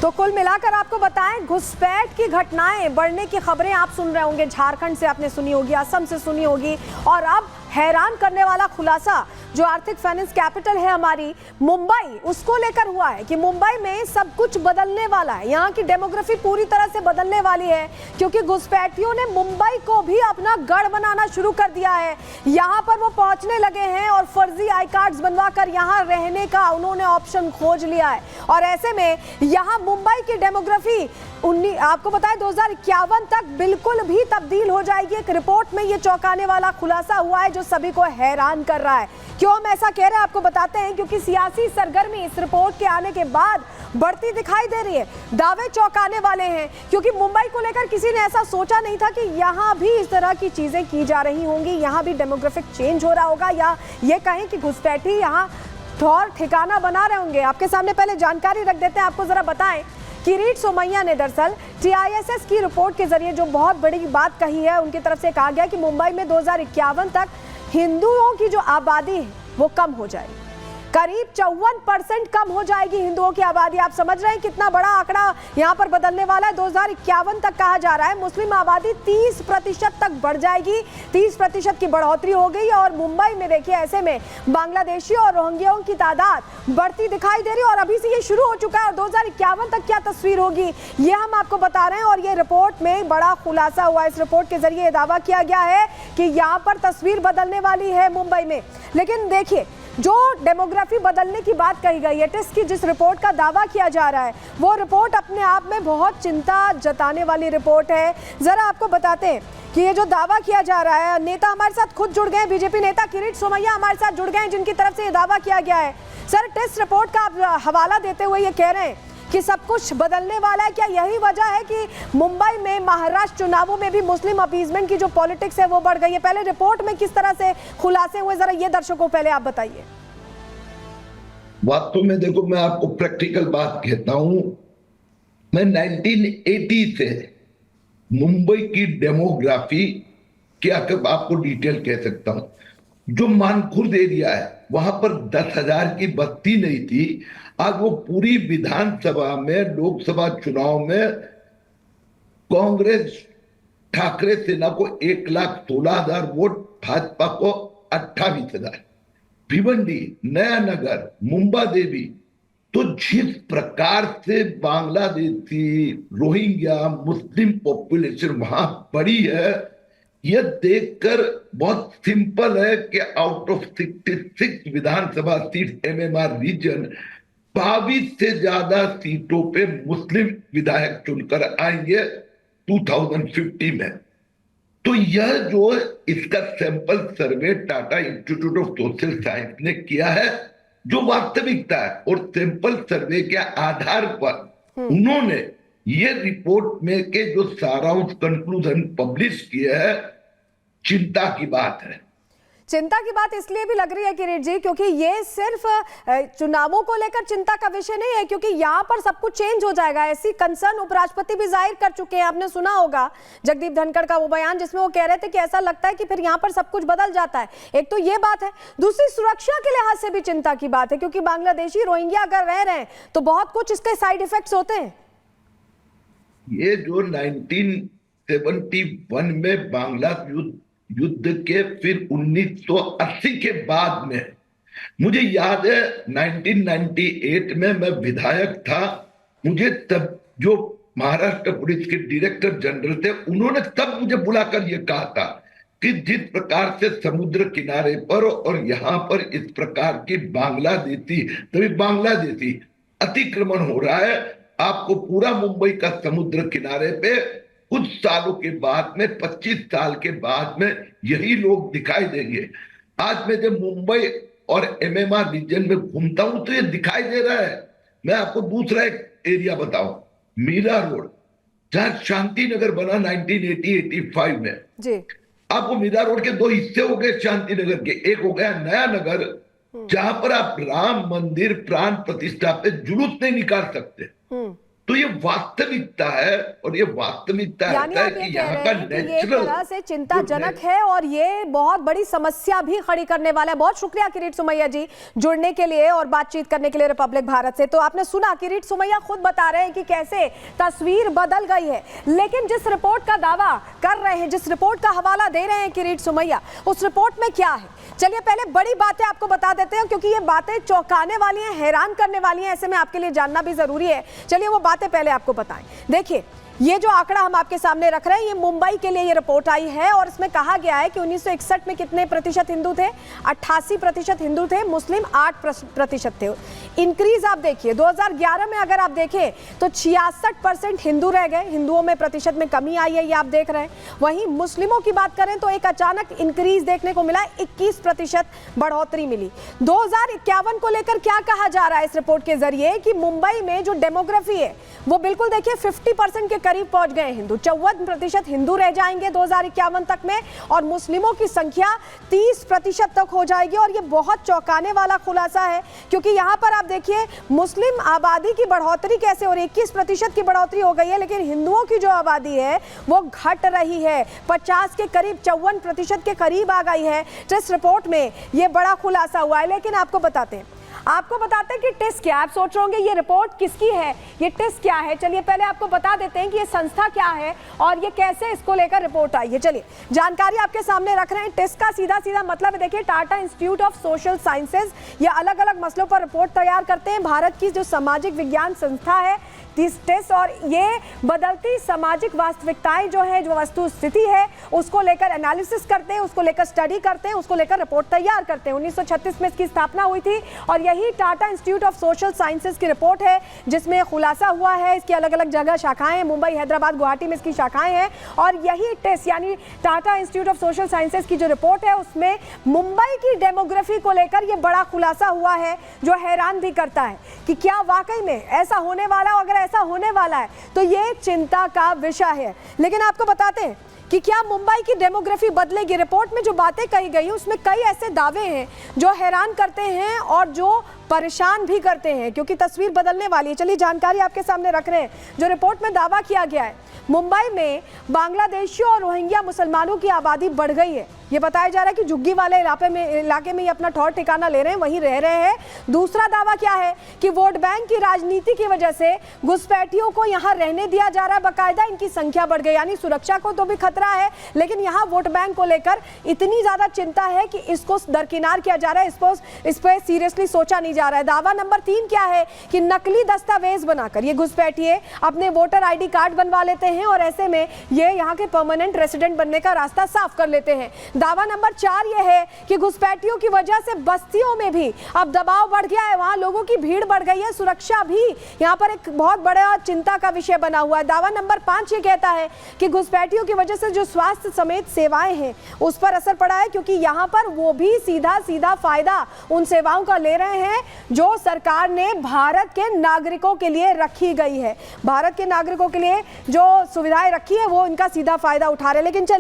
तो कुल मिलाकर आपको बताएं, घुसपैठ की घटनाएं बढ़ने की खबरें आप सुन रहे होंगे। झारखंड से आपने सुनी होगी, असम से सुनी होगी, और अब हैरान करने वाला खुलासा जो आर्थिक फाइनेंस कैपिटल है हमारी मुंबई, उसको लेकर हुआ है कि मुंबई में सब कुछ बदलने वाला है। यहाँ की डेमोग्राफी पूरी तरह से बदलने वाली है, क्योंकि घुसपैठियों ने मुंबई को भी अपना गढ़ बनाना शुरू कर दिया है। यहाँ पर वो पहुंचने लगे हैं और फर्जी आई कार्ड्स बनवा कर यहाँ रहने का उन्होंने ऑप्शन खोज लिया है। और ऐसे में यहाँ मुंबई की डेमोग्राफी आपको बताएं 2051 तक बिल्कुल भी तब्दील हो जाएगी। एक रिपोर्ट में ये चौंकाने वाला खुलासा हुआ है जो सभी को हैरान कर रहा है। क्यों हम ऐसा कह रहे हैं आपको बताते हैं, क्योंकि सियासी सरगर्मी इस रिपोर्ट के आने के बाद बढ़ती दिखाई दे रही है। दावे चौंकाने वाले हैं, क्योंकि मुंबई को लेकर किसी ने ऐसा सोचा नहीं था कि यहाँ भी इस तरह की चीजें की जा रही होंगी, यहाँ भी डेमोग्राफिक चेंज हो रहा होगा, या ये कहें कि घुसपैठी यहाँ ठौर ठिकाना बना रहे होंगे। आपके सामने पहले जानकारी रख देते हैं, आपको जरा बताएं। किरीट सोमैया ने दरअसल TISS की रिपोर्ट के जरिए जो बहुत बड़ी बात कही है, उनकी तरफ से कहा गया कि मुंबई में 2051 तक हिंदुओं की जो आबादी है वो कम हो जाएगी। करीब 54% कम हो जाएगी हिंदुओं की आबादी। आप समझ रहे हैं कितना बड़ा आंकड़ा यहाँ पर बदलने वाला है। 2051 तक कहा जा रहा है मुस्लिम आबादी 30% तक बढ़ जाएगी। 30% की बढ़ोतरी हो गई। और मुंबई में देखिए, ऐसे में बांग्लादेशी और रोहिंग्याओं की तादाद बढ़ती दिखाई दे रही है, और अभी से ये शुरू हो चुका है। और 2051 तक क्या तस्वीर होगी ये हम आपको बता रहे हैं। और ये रिपोर्ट में बड़ा खुलासा हुआ। इस रिपोर्ट के जरिए दावा किया गया है कि यहाँ पर तस्वीर बदलने वाली है मुंबई में। लेकिन देखिए, जो डेमोग्राफी बदलने की बात कही गई है, टिस की जिस रिपोर्ट का दावा किया जा रहा है, वो रिपोर्ट अपने आप में बहुत चिंता जताने वाली रिपोर्ट है। जरा आपको बताते हैं कि ये जो दावा किया जा रहा है, नेता हमारे साथ खुद जुड़ गए, बीजेपी नेता किरीट सोमैया हमारे साथ जुड़ गए हैं, जिनकी तरफ से ये दावा किया गया है। सर, टिस रिपोर्ट का आप हवाला देते हुए ये कह रहे हैं कि सब कुछ बदलने वाला है। क्या यही वजह है कि मुंबई में महाराष्ट्र चुनावों में भी मुस्लिम अपीजमेंट की जो पॉलिटिक्स है वो बढ़ गई है? पहले रिपोर्ट में किस तरह से खुलासे हुए, जरा ये दर्शकों पहले आप बताइए। वास्तव में देखो, मैं आपको प्रैक्टिकल बात कहता हूं। मैं 1980 से मुंबई की डेमोग्राफी क्या आपको डिटेल कह सकता हूं। जो मानखुर्द एरिया है वहां पर 10,000 की बस्ती नहीं थी। आज वो पूरी विधानसभा में, लोकसभा चुनाव में कांग्रेस ठाकरे सेना को 1,16,000 वोट, भाजपा को 28,000। भिवंडी, नया नगर, मुंबा देवी, तो जिस प्रकार से बांग्लादेशी, रोहिंग्या, मुस्लिम पॉपुलेशन वहां बढ़ी है, यह देखकर बहुत सिंपल है कि आउट ऑफ 66 विधानसभा सीट MMR रीजन 22 से ज्यादा सीटों पे मुस्लिम विधायक चुनकर आएंगे 2050 में। तो यह जो इसका sample survey Tata institute of social science ने किया है, जो वास्तविकता है, और सैंपल सर्वे के आधार पर उन्होंने ये रिपोर्ट में के जो सारांश कंक्लूजन पब्लिश किया है, चिंता की बात है। चिंता की बात इसलिए भी लग रही है किरीट जी, क्योंकि ये सिर्फ चुनावों को लेकर चिंता का विषय नहीं है, क्योंकि यहाँ पर सब कुछ चेंज हो जाएगा। ऐसी कंसर्न उपराष्ट्रपति भी जाहिर कर चुके हैं। आपने सुना होगा जगदीप धनखड़ का वो बयान, जिसमें वो कह रहे थे कि ऐसा लगता है कि फिर यहाँ पर सब कुछ बदल जाता है। एक तो ये बात है, दूसरी सुरक्षा के लिहाज से भी चिंता की बात है, क्योंकि बांग्लादेशी, रोहिंग्या अगर रह रहे हैं तो बहुत कुछ इसके साइड इफेक्ट्स होते हैं। ये जो 1971 में बांग्ला युद्ध के फिर 1980 के बाद में, मुझे याद है 1998 में मैं विधायक था। मुझे तब जो महाराष्ट्र पुलिस के डायरेक्टर जनरल थे, उन्होंने तब मुझे बुलाकर यह कहा था कि जिस प्रकार से समुद्र किनारे पर और यहाँ पर इस प्रकार की बांग्लादेशी अतिक्रमण हो रहा है, आपको पूरा मुंबई का समुद्र किनारे पे कुछ सालों के बाद में, 25 साल के बाद में यही लोग दिखाई देंगे। आज मैं जब मुंबई और MMR रीजन में घूमता हूं तो ये दिखाई दे रहा है। मैं आपको दूसरा एक एरिया बताऊं, मीरा रोड, जहां शांति नगर बना 1980-85 में जी। आपको मीरा रोड के दो हिस्से हो गए शांति नगर के। एक हो गया नया नगर, जहां पर आप राम मंदिर प्राण प्रतिष्ठा पे जुलूस नहीं निकाल सकते। तो ये वास्तविकता है, और ये वास्तविकता यानी है आप ये कि कह यहाँ रहे का हैं कि ये एक नेचुरल तरह से चिंताजनक है और ये बहुत बड़ी समस्या भी खड़ी करने वाला है। बहुत शुक्रिया किरीट सोमैया जी जुड़ने के लिए और बातचीत करने के लिए रिपब्लिक भारत से। तो आपने सुना किरीट सोमैया खुद बता रहे हैं कि कैसे तस्वीर बदल गई है, लेकिन जिस रिपोर्ट का दावा कर रहे हैं, जिस रिपोर्ट का हवाला दे रहे हैं किरीट सोमैया, उस रिपोर्ट में क्या है? चलिए पहले बड़ी बातें आपको बता देते हैं, क्योंकि ये बातें चौंकाने वाली हैं, हैरान करने वाली हैं, ऐसे में आपके लिए जानना भी जरूरी है। चलिए वो बातें पहले आपको बताएं। देखिए, ये जो आंकड़ा हम आपके सामने रख रहे हैं, ये मुंबई के लिए ये रिपोर्ट आई है और इसमें कहा गया है कि 1961 में कितने प्रतिशत हिंदू थे? 88% हिंदू थे, मुस्लिम 8% थे। इंक्रीज आप देखिए, 2011 में अगर आप देखें तो 66% हिंदू रह गए, हिंदुओं में प्रतिशत में कमी आई है, ये आप देख रहे हैं। वहीं मुस्लिमों की बात करें तो एक अचानक इंक्रीज देखने को मिला, 21% बढ़ोतरी मिली। 2051 को लेकर क्या कहा जा रहा है इस रिपोर्ट के जरिए कि मुंबई में जो डेमोग्राफी है वो बिल्कुल देखिए 50% के करीब पहुंच गए हिंदू, 54% हिंदू रह जाएंगे 2051 तक में, और मुस्लिमों की संख्या 30% तक हो जाएगी। और ये बहुत चौंकाने वाला खुलासा है, क्योंकि यहाँ पर आप देखिए मुस्लिम आबादी की बढ़ोतरी कैसे, और 21% की बढ़ोतरी हो गई है, लेकिन हिंदुओं की जो आबादी है वो घट रही है, 50 के करीब 54% के करीब आ गई है। इस रिपोर्ट में ये बड़ा खुलासा हुआ है। लेकिन आपको बताते हैं कि टिस क्या है। आप सोच रहे होंगे ये रिपोर्ट किसकी है, ये टिस क्या है। चलिए पहले आपको बता देते हैं कि ये संस्था क्या है और ये कैसे इसको लेकर रिपोर्ट आई है। चलिए जानकारी आपके सामने रख रहे हैं। टिस का सीधा सीधा मतलब है, देखिए, Tata institute of social sciences. ये अलग अलग मसलों पर रिपोर्ट तैयार करते हैं, भारत की जो सामाजिक विज्ञान संस्था है टिस, और ये बदलती सामाजिक वास्तविकताएं जो है, जो वस्तु स्थिति है, उसको लेकर एनालिसिस करते हैं, उसको लेकर स्टडी करते हैं, उसको लेकर रिपोर्ट तैयार करते हैं। 1936 में इसकी स्थापना हुई थी और यही Tata institute of social sciences की रिपोर्ट है जिसमें खुलासा हुआ है। इसकी अलग अलग जगह शाखाएं हैं, मुंबई, हैदराबाद, गुवाहाटी में इसकी शाखाएं हैं। और यही टिस यानी Tata institute of social sciences की जो रिपोर्ट है उसमें मुंबई की डेमोग्राफी को लेकर ये बड़ा खुलासा हुआ है, जो हैरान भी करता है कि क्या वाकई में ऐसा होने वाला, अगर ऐसा होने वाला है तो ये चिंता का विषय है। लेकिन आपको बताते हैं कि क्या मुंबई की डेमोग्राफी बदलेगी। रिपोर्ट में जो बातें कही गई उसमें कई ऐसे दावे हैं जो हैरान करते हैं और जो परेशान भी करते हैं, क्योंकि तस्वीर बदलने वाली है। चलिए जानकारी आपके सामने रख रहे हैं। जो रिपोर्ट में दावा किया गया है, मुंबई में बांग्लादेशियों और रोहिंग्या मुसलमानों की आबादी बढ़ गई है। ये बताया जा रहा है कि झुग्गी वाले इलाके में ये अपना ठौर ठिकाना ले रहे हैं, वहीं रह रहे हैं। दूसरा दावा क्या है कि वोट बैंक की राजनीति की वजह से घुसपैठियों को यहाँ रहने दिया जा रहा है, बाकायदा इनकी संख्या बढ़ गई, यानी सुरक्षा को तो भी खतरा है, लेकिन यहाँ वोट बैंक को लेकर इतनी ज्यादा चिंता है कि इसको दरकिनार किया जा रहा है, इस पर सीरियसली सोचा नहीं जा रहा है। दावा नंबर 3 क्या है कि नकली दस्तावेज बनाकर ये घुसपैठिए अपने वोटर ID कार्ड बनवा लेते हैं और ऐसे में ये यहाँ के परमानेंट रेसिडेंट बनने का रास्ता साफ कर लेते हैं। दावा नंबर 4 ये है कि घुसपैठियों की वजह से बस्तियों में भी अब दबाव बढ़ गया है, वहां लोगों की भीड़ बढ़ गई है, सुरक्षा भी यहाँ पर एक बहुत बड़ा चिंता का विषय बना हुआ है। दावा नंबर 5 ये कहता है कि घुसपैठियों की वजह से जो स्वास्थ्य समेत सेवाएं हैं उस पर असर पड़ा है, क्योंकि यहाँ पर वो भी सीधा सीधा फायदा उन सेवाओं का ले रहे हैं जो सरकार ने भारत के नागरिकों के लिए रखी गई है। भारत के नागरिकों के लिए जो सुविधाएं रखी है वो इनका सीधा फायदा उठा रहे हैं। लेकिन चलिए